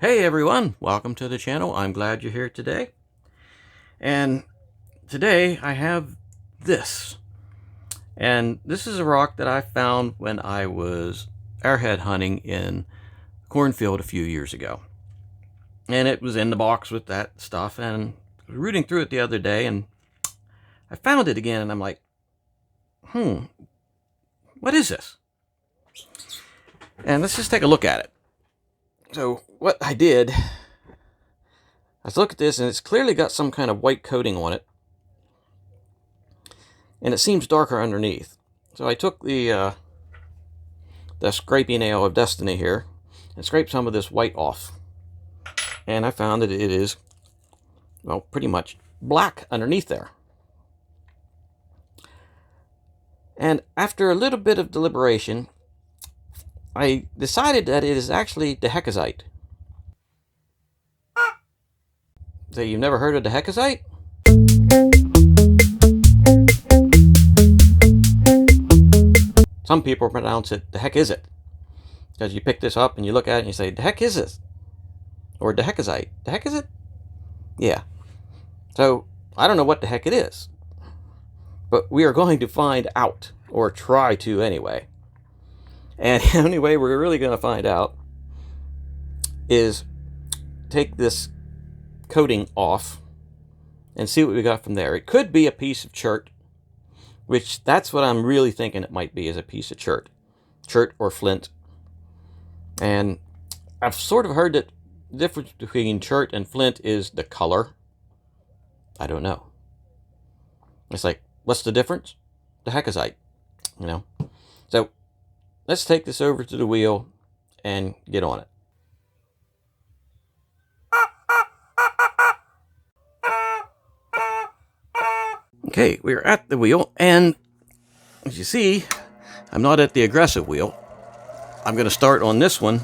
Hey everyone, welcome to the channel. I'm glad you're here today. And today I have this. And this is a rock that I found when I was airhead hunting in a cornfield a few years ago. And it was in the box with that stuff, and I was rooting through it the other day and I found it again, and I'm like, what is this? And let's just take a look at it. So what I did, I looked at this, and it's clearly got some kind of white coating on it, and it seems darker underneath. So I took the scraping nail of destiny here and scraped some of this white off, and I found that it is, well, pretty much black underneath there. And after a little bit of deliberation, I decided that it is actually Dahecasite. So you've never heard of Dahecasite? Some people pronounce it, the heck is it? Because you pick this up and you look at it and you say, the heck is this? Or Dahecasite. The heck is it? Yeah. So I don't know what the heck it is. But we are going to find out, or try to anyway. And the only way we're really going to find out is take this coating off and see what we got from there. It could be a piece of chert, which that's what I'm really thinking it might be, is a piece of chert or flint. And I've sort of heard that the difference between chert and flint is the color. I don't know. It's like, what's the difference? Dahecasite, you know. So let's take this over to the wheel and get on it. Okay, we're at the wheel, and as you see, I'm not at the aggressive wheel. I'm going to start on this one.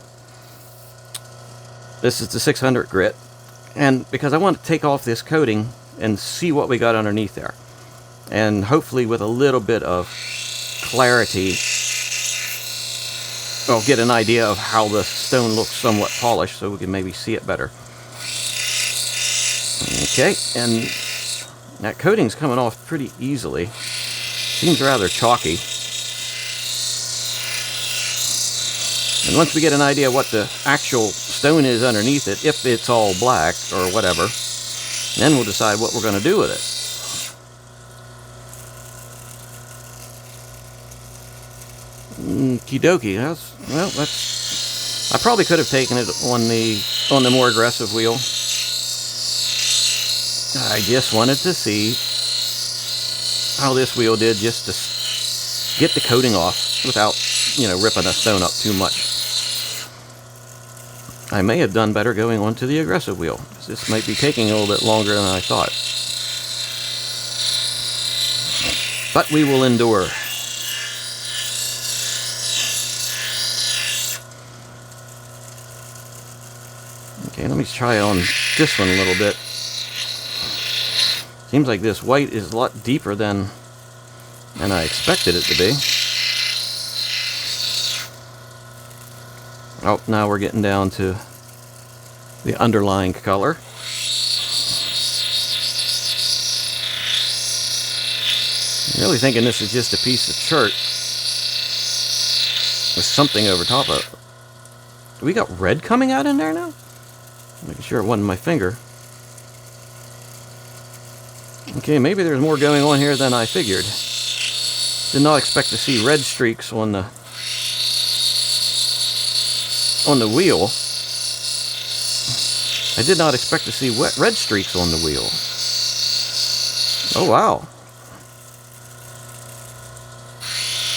This is the 600 grit, and because I want to take off this coating and see what we got underneath there, and hopefully with a little bit of clarity, I'll get an idea of how the stone looks somewhat polished, so we can maybe see it better. Okay, and that coating's coming off pretty easily. Seems rather chalky. And once we get an idea what the actual stone is underneath it, if it's all black or whatever, then we'll decide what we're going to do with it. Okie dokie. That's. I probably could have taken it on the more aggressive wheel. I just wanted to see how this wheel did, just to get the coating off without, ripping a stone up too much. I may have done better going on to the aggressive wheel. This might be taking a little bit longer than I thought. But we will endure. Okay, let me try on this one a little bit. Seems like this white is a lot deeper than I expected it to be. Oh, now we're getting down to the underlying color. I'm really thinking this is just a piece of chert with something over top of it. We got red coming out in there now? Making sure it wasn't my finger. Okay, maybe there's more going on here than I figured. Did not expect to see red streaks on the wheel. I did not expect to see red streaks on the wheel. Oh, wow.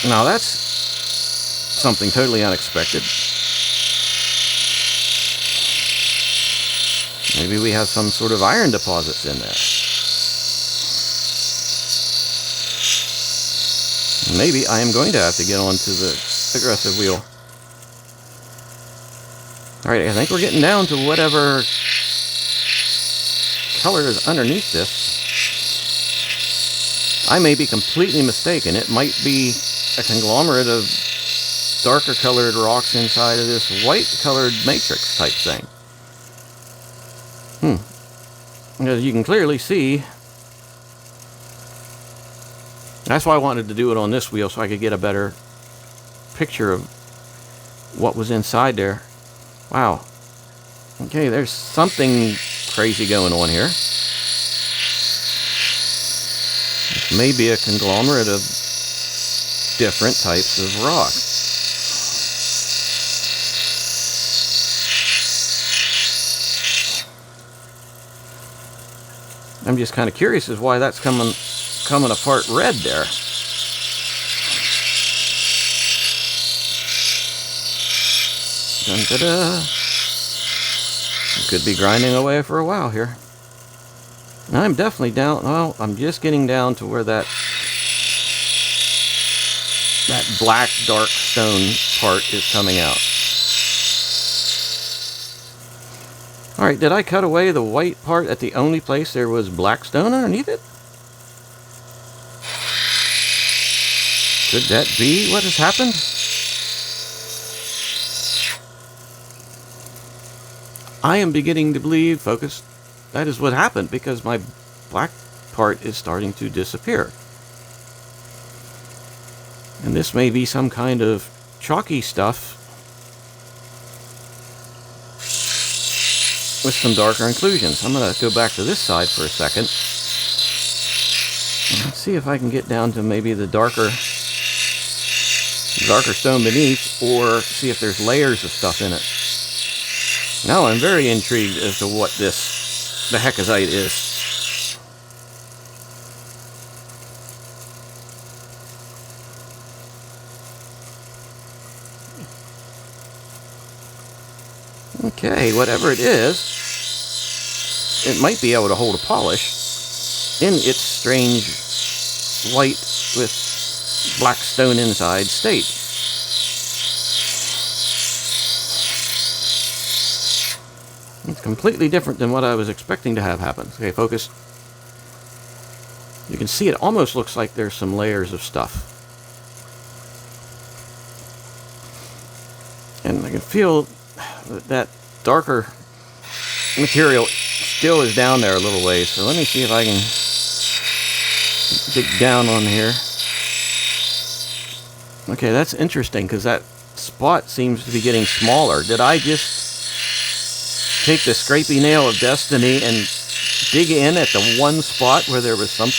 Now that's something totally unexpected. Maybe we have some sort of iron deposits in there. Maybe I am going to have to get onto the aggressive wheel. Alright, I think we're getting down to whatever color is underneath this. I may be completely mistaken. It might be a conglomerate of darker colored rocks inside of this white colored matrix type thing. As you can clearly see, that's why I wanted to do it on this wheel, so I could get a better picture of what was inside there. Wow. Okay, there's something crazy going on here. It may be a conglomerate of different types of rock. I'm just kind of curious as why that's coming apart red there. Dun-da-da. Could be grinding away for a while here. Now I'm definitely down. Well, I'm just getting down to where that black dark stone part is coming out. Alright, did I cut away the white part at the only place there was black stone underneath it? Could that be what has happened? I am beginning to believe, Focus, that is what happened, because my black part is starting to disappear. And this may be some kind of chalky stuff with some darker inclusions. I'm going to go back to this side for a second. Let's see if I can get down to maybe the darker stone beneath, or see if there's layers of stuff in it. Now I'm very intrigued as to what the Dahecasite is. Okay, whatever it is, it might be able to hold a polish in its strange white with black stone inside state. It's completely different than what I was expecting to have happen. Okay, Focus. You can see it almost looks like there's some layers of stuff. And I can feel that darker material still is down there a little ways. So let me see if I can dig down on here. Okay, that's interesting, because that spot seems to be getting smaller. Did I just take the scrapey nail of destiny and dig in at the one spot where there was some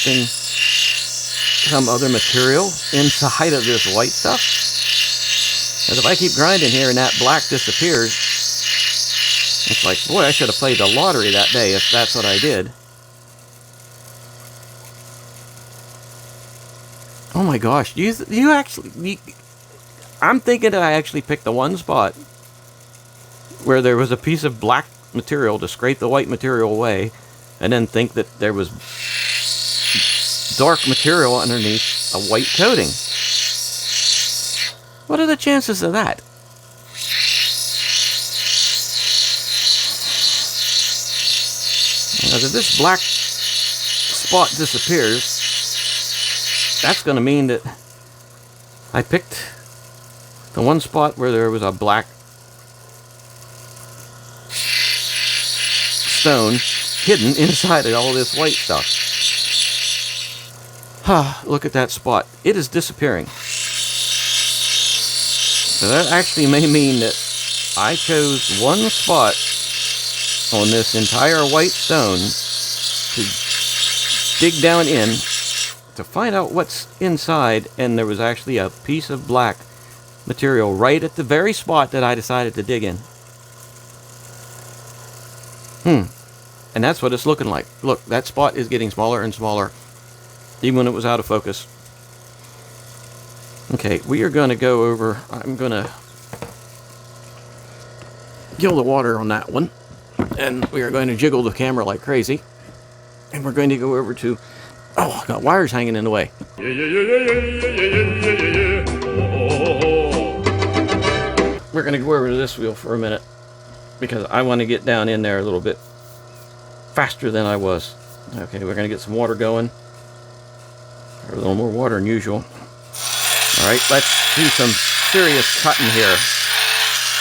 other material inside of this white stuff? Because if I keep grinding here and that black disappears, it's like, boy, I should have played the lottery that day if that's what I did. Oh my gosh, you actually... I'm thinking that I actually picked the one spot where there was a piece of black material to scrape the white material away, and then think that there was dark material underneath a white coating. What are the chances of that? Because if this black spot disappears, that's going to mean that I picked the one spot where there was a black stone hidden inside of all this white stuff. Look at that spot. It is disappearing. So that actually may mean that I chose one spot on this entire white stone to dig down in to find out what's inside, and there was actually a piece of black material right at the very spot that I decided to dig in. And that's what it's looking like. Look, that spot is getting smaller and smaller, even when it was out of focus. Okay, we are going to go over... I'm going to kill the water on that one. And we are going to jiggle the camera like crazy. And we're going to go over to... Oh, I got wires hanging in the way. We're going to go over to this wheel for a minute, because I want to get down in there a little bit faster than I was. Okay, we're going to get some water going. Or a little more water than usual. Alright, let's do some serious cutting here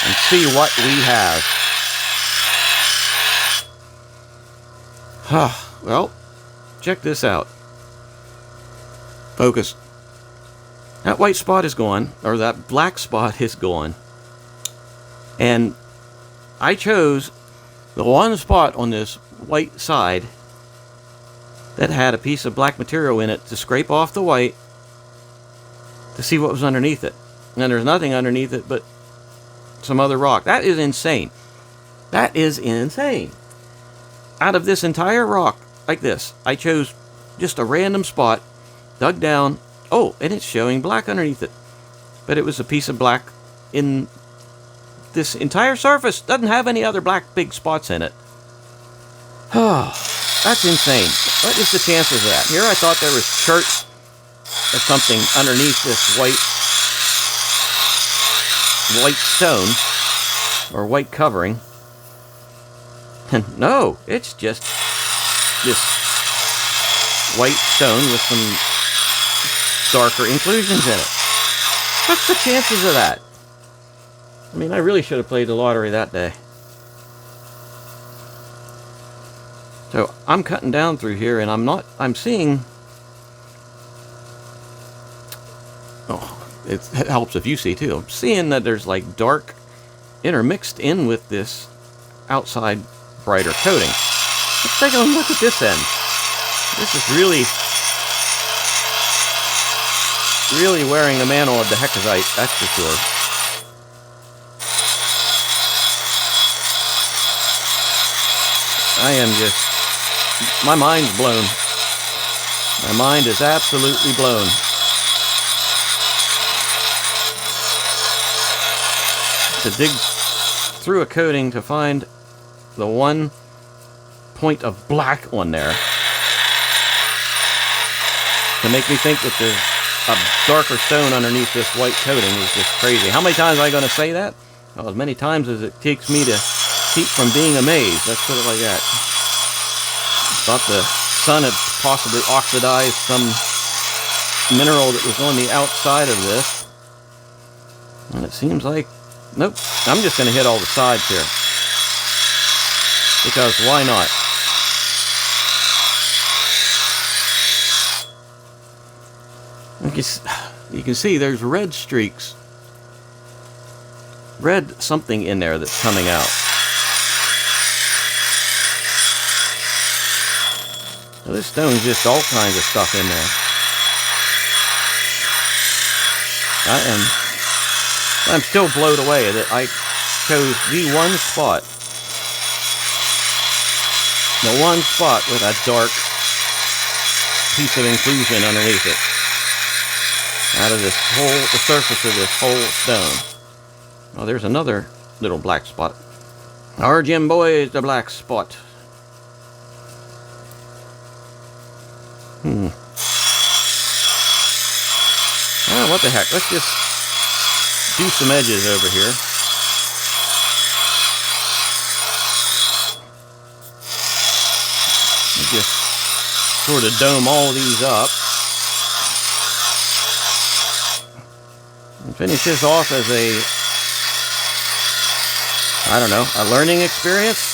and see what we have. Well, check this out. Focus. That white spot is gone, or that black spot is gone. And I chose the one spot on this white side that had a piece of black material in it to scrape off the white to see what was underneath it. And there's nothing underneath it but some other rock. That is insane. That is insane. Out of this entire rock, like this, I chose just a random spot, dug down. Oh, and it's showing black underneath it. But it was a piece of black in this entire surface. Doesn't have any other black big spots in it. Oh, that's insane. What is the chances of that? Here I thought there was chert or something underneath this white stone or white covering. And no, it's just this white stone with some darker inclusions in it. What's the chances of that? I mean, I really should have played the lottery that day. So I'm cutting down through here, and I'm seeing, oh, it helps if you see too. I'm seeing that there's like dark intermixed in with this outside brighter coating. Let's take a look at this end. This is really wearing the mantle of Dahecasite, that's for sure. I am just, my mind's blown. My mind is absolutely blown. To dig through a coating to find the one point of black on there to make me think that there's a darker stone underneath this white coating is just crazy. How many times am I going to say that? Well, as many times as it takes me to keep from being amazed. Let's put it like that. Thought the sun had possibly oxidized some mineral that was on the outside of this. And it seems like, nope, I'm just going to hit all the sides here. Because why not? You can see there's red streaks. Red something in there that's coming out. Well, this stone's just all kinds of stuff in there. I'm still blown away that I chose the one spot. The one spot with a dark piece of inclusion underneath it. Out of the surface of this whole stone. Oh, there's another little black spot. Our Jim boy is the black spot. Oh, what the heck? Let's just do some edges over here. Just sort of dome all these up. And finish this off as a learning experience.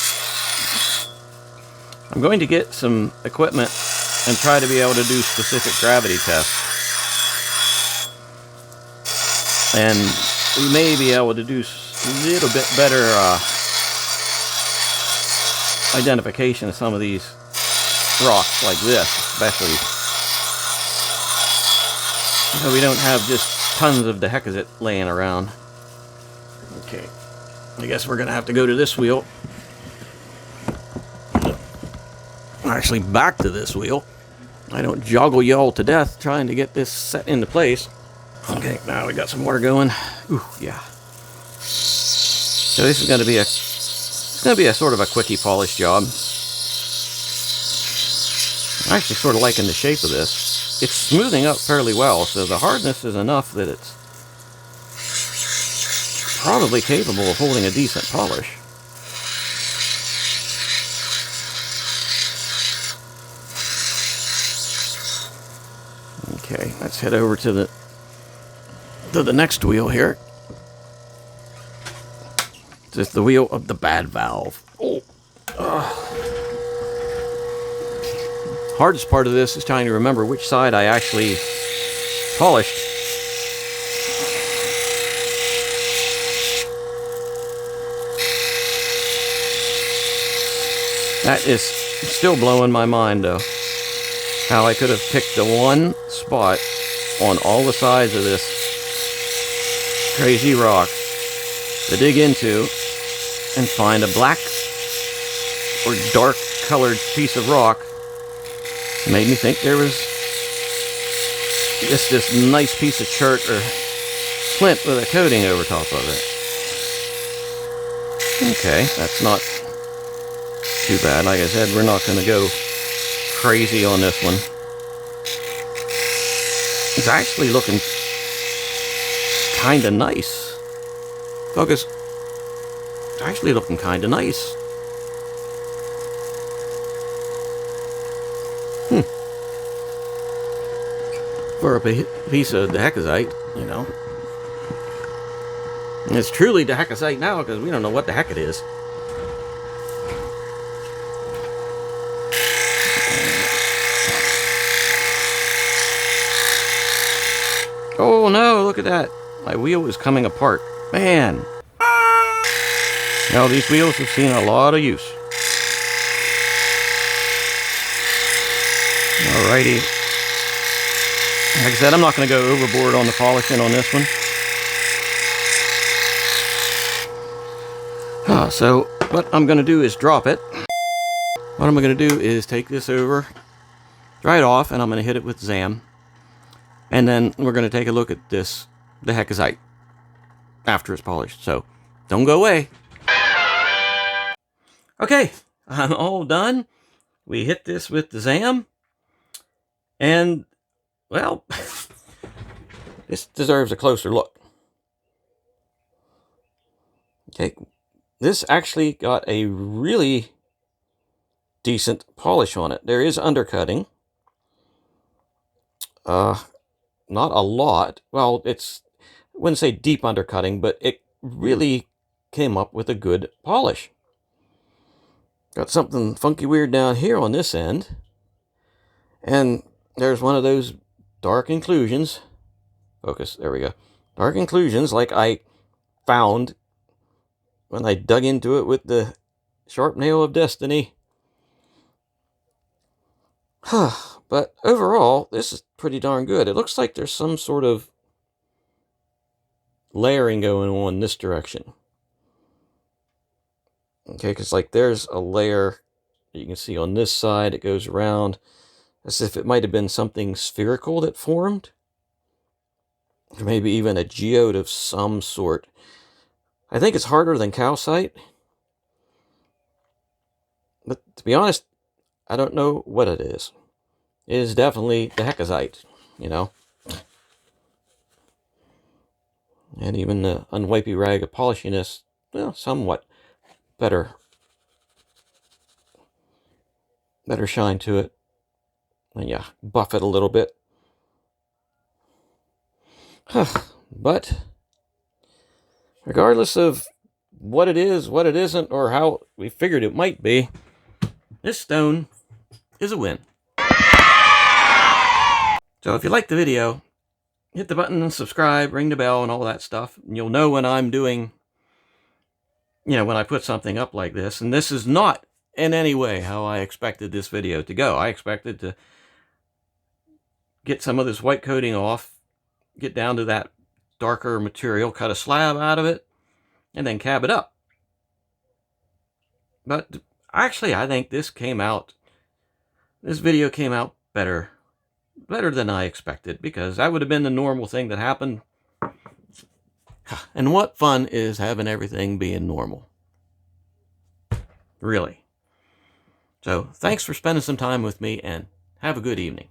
I'm going to get some equipment and try to be able to do specific gravity tests. And we may be able to do a little bit better identification of some of these rocks like this, especially. So we don't have just tons of Dahecasite laying around. Okay, I guess we're going to have to go to this wheel. Actually, back to this wheel. I don't joggle y'all to death trying to get this set into place. Okay, now we got some water going. Ooh, yeah. So this is going to be a sort of a quickie polish job. I'm actually sort of liking the shape of this. It's smoothing up fairly well, so the hardness is enough that it's probably capable of holding a decent polish. Okay, let's head over to the next wheel here. This is the wheel of the bad valve. Oh. Hardest part of this is trying to remember which side I actually polished. That is still blowing my mind, though. How I could have picked the one spot on all the sides of this crazy rock to dig into and find a black or dark colored piece of rock. Made me think there was just this nice piece of chert or flint with a coating over top of it. Okay, that's not too bad. Like I said, we're not going to go crazy on this one. It's actually looking kind of nice. Focus. It's actually looking kind of nice. For a piece of Dahecasite, you know. And it's truly Dahecasite now because we don't know what the heck it is. Oh no, look at that. My wheel is coming apart. Man. Now these wheels have seen a lot of use. Alrighty. Like I said, I'm not going to go overboard on the polishing on this one. So what I'm going to do is drop it. What I'm going to do is take this over, dry it off, and I'm going to hit it with Zam. And then we're going to take a look at this Dahecasite after it's polished. So don't go away. Okay, I'm all done. We hit this with the Zam. And, well, this deserves a closer look. Okay, this actually got a really decent polish on it. There is undercutting. Not a lot. Well, I wouldn't say deep undercutting, but it really came up with a good polish. Got something funky weird down here on this end. And there's one of those dark inclusions. Focus, there we go. Dark inclusions like I found when I dug into it with the sharp nail of destiny. But overall, this is pretty darn good. It looks like there's some sort of layering going on in this direction. Okay, because like there's a layer you can see on this side. It goes around as if it might have been something spherical that formed. Or maybe even a geode of some sort. I think it's harder than calcite. But to be honest, I don't know what it is. It is definitely Dahecasite, you know. And even the unwipey rag of polishing is, well, somewhat better shine to it. And yeah, buff it a little bit. But regardless of what it is, what it isn't, or how we figured it might be, this stone is a win. So if you like the video, hit the button and subscribe, ring the bell and all that stuff. And you'll know when I'm doing, when I put something up like this. And this is not in any way how I expected this video to go. I expected to get some of this white coating off, get down to that darker material, cut a slab out of it, and then cab it up. But actually, I think this video came out better than I expected, because that would have been the normal thing that happened. And what fun is having everything being normal? Really. So, thanks for spending some time with me, and have a good evening.